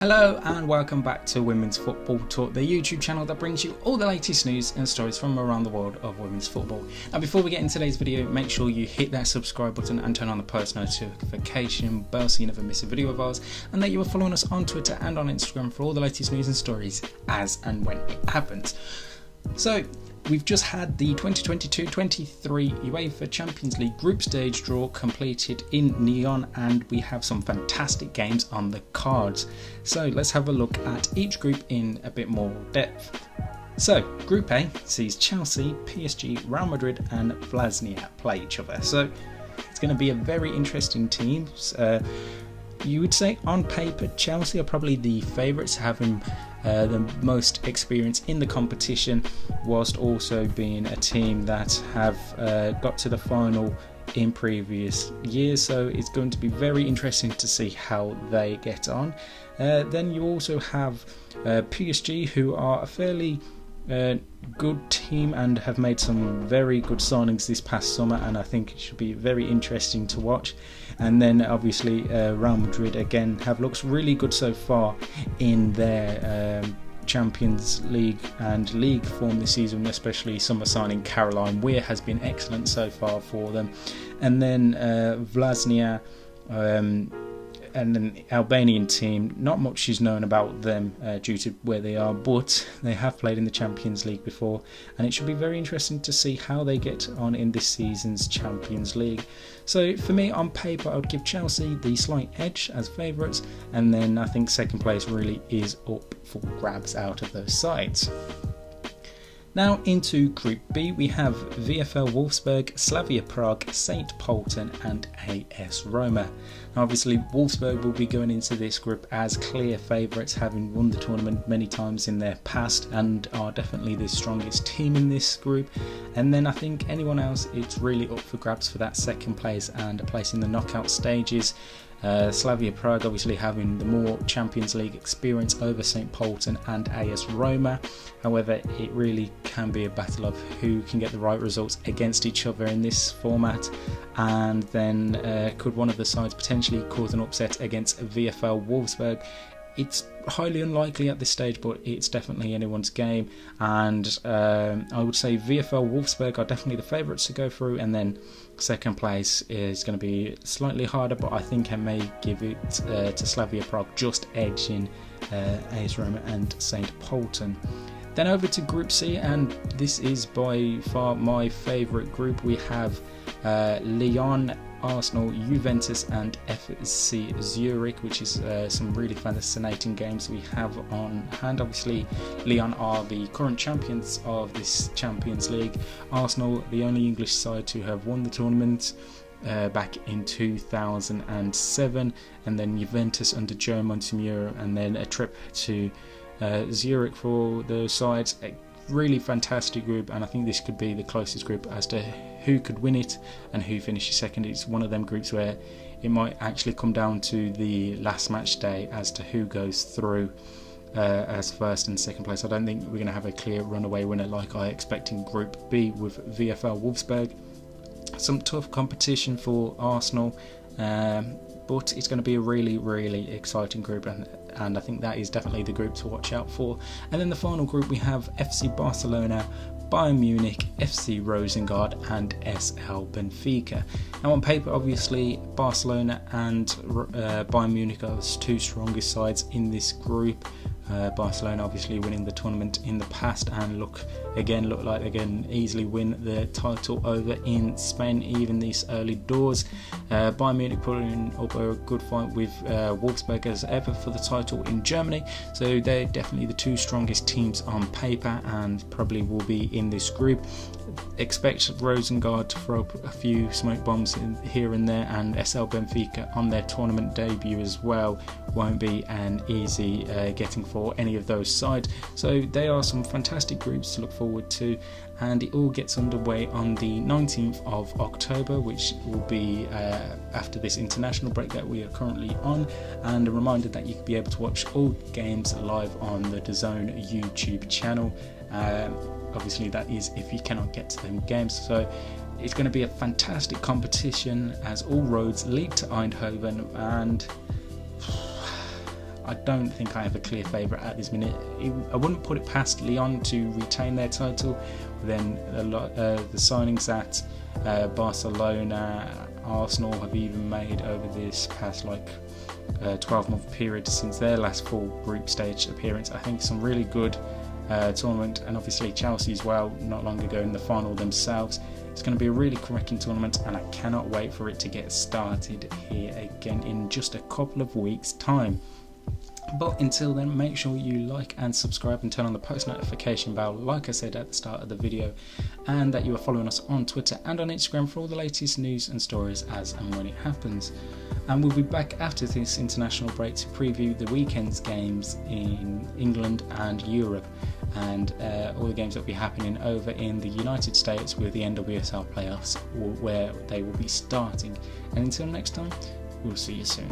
Hello and welcome back to Women's Football Talk, the YouTube channel that brings you all the latest news and stories from around the world of women's football. Now before we get into today's video, make sure you hit that subscribe button and turn on the post notification bell so you never miss a video of ours, and that you are following us on Twitter and on Instagram for all the latest news and stories as and when it happens. So we've just had the 2022-23 UEFA Champions League group stage draw completed in Lyon, and we have some fantastic games on the cards. So let's have a look at each group in a bit more depth. So Group A sees Chelsea, PSG, Real Madrid and Vlasnia play each other. So it's going to be a very interesting team. You would say on paper Chelsea are probably the favourites, having the most experience in the competition, whilst also being a team that have got to the final in previous years. So it's going to be very interesting to see how they get on. Then you also have PSG, who are a fairly good team and have made some very good signings this past summer, and I think it should be very interesting to watch. And then obviously Real Madrid again have looked really good so far in their Champions League and league form this season, especially summer signing Caroline Weir has been excellent so far for them. And then Vlasnia, and an Albanian team, not much is known about them due to where they are, but they have played in the Champions League before, and it should be very interesting to see how they get on in this season's Champions League. So for me, on paper, I would give Chelsea the slight edge as favourites, and then I think second place really is up for grabs out of those sides. Now into Group B, we have VfL Wolfsburg, Slavia Prague, St. Pölten and AS Roma. Now obviously Wolfsburg will be going into this group as clear favourites, having won the tournament many times in their past and are definitely the strongest team in this group. And then I think anyone else, it's really up for grabs for that second place and a place in the knockout stages. Slavia Prague obviously having the more Champions League experience over St. Pölten and AS Roma. However, it really can be a battle of who can get the right results against each other in this format, and then could one of the sides potentially cause an upset against VfL Wolfsburg. It's highly unlikely at this stage, but it's definitely anyone's game, and I would say VfL Wolfsburg are definitely the favourites to go through, and then second place is going to be slightly harder, but I think I may give it to Slavia Prague, just edging AS Roma and St. Pölten. Then over to Group C, and this is by far my favourite group. We have Lyon, Arsenal, Juventus and FC Zurich, which is some really fascinating games we have on hand. Obviously Lyon are the current champions of this Champions League. Arsenal, the only English side to have won the tournament back in 2007, and then Juventus under Joe Montemurro, and then a trip to Zurich for the sides. A really fantastic group, and I think this could be the closest group as to who could win it and who finishes second. It's one of them groups where it might actually come down to the last match day as to who goes through as first and second place. I don't think we're going to have a clear runaway winner like I expect in Group B with VfL Wolfsburg. Some tough competition for Arsenal, but it's going to be a really exciting group, and I think that is definitely the group to watch out for. And then the final group, we have FC Barcelona, Bayern Munich, FC Rosengard and SL Benfica. Now on paper, obviously Barcelona and Bayern Munich are the two strongest sides in this group. Barcelona obviously winning the tournament in the past and look like they can easily win the title over in Spain even these early doors. Bayern Munich putting up a good fight with Wolfsburg as ever for the title in Germany, so they're definitely the two strongest teams on paper and probably will be in this group. Expect Rosengard to throw up a few smoke bombs here and there, and SL Benfica on their tournament debut as well won't be an easy getting for any of those sides. So they are some fantastic groups to look forward to, and it all gets underway on the 19th of October, which will be after this international break that we are currently on. And a reminder that you can be able to watch all games live on the DAZN YouTube channel. Obviously that is if you cannot get to them games. So it's going to be a fantastic competition as all roads lead to Eindhoven, and I don't think I have a clear favourite at this minute. I wouldn't put it past Lyon to retain their title. Then the signings that Barcelona, Arsenal have even made over this past 12-month period since their last full group stage appearance, I think some really good tournament. And obviously Chelsea as well, not long ago in the final themselves. It's going to be a really cracking tournament, and I cannot wait for it to get started here again in just a couple of weeks' time. But until then, make sure you like and subscribe and turn on the post notification bell, like I said at the start of the video, and that you are following us on Twitter and on Instagram for all the latest news and stories as and when it happens. And we'll be back after this international break to preview the weekend's games in England and Europe, and all the games that will be happening over in the United States with the NWSL playoffs, where they will be starting. And until next time, we'll see you soon.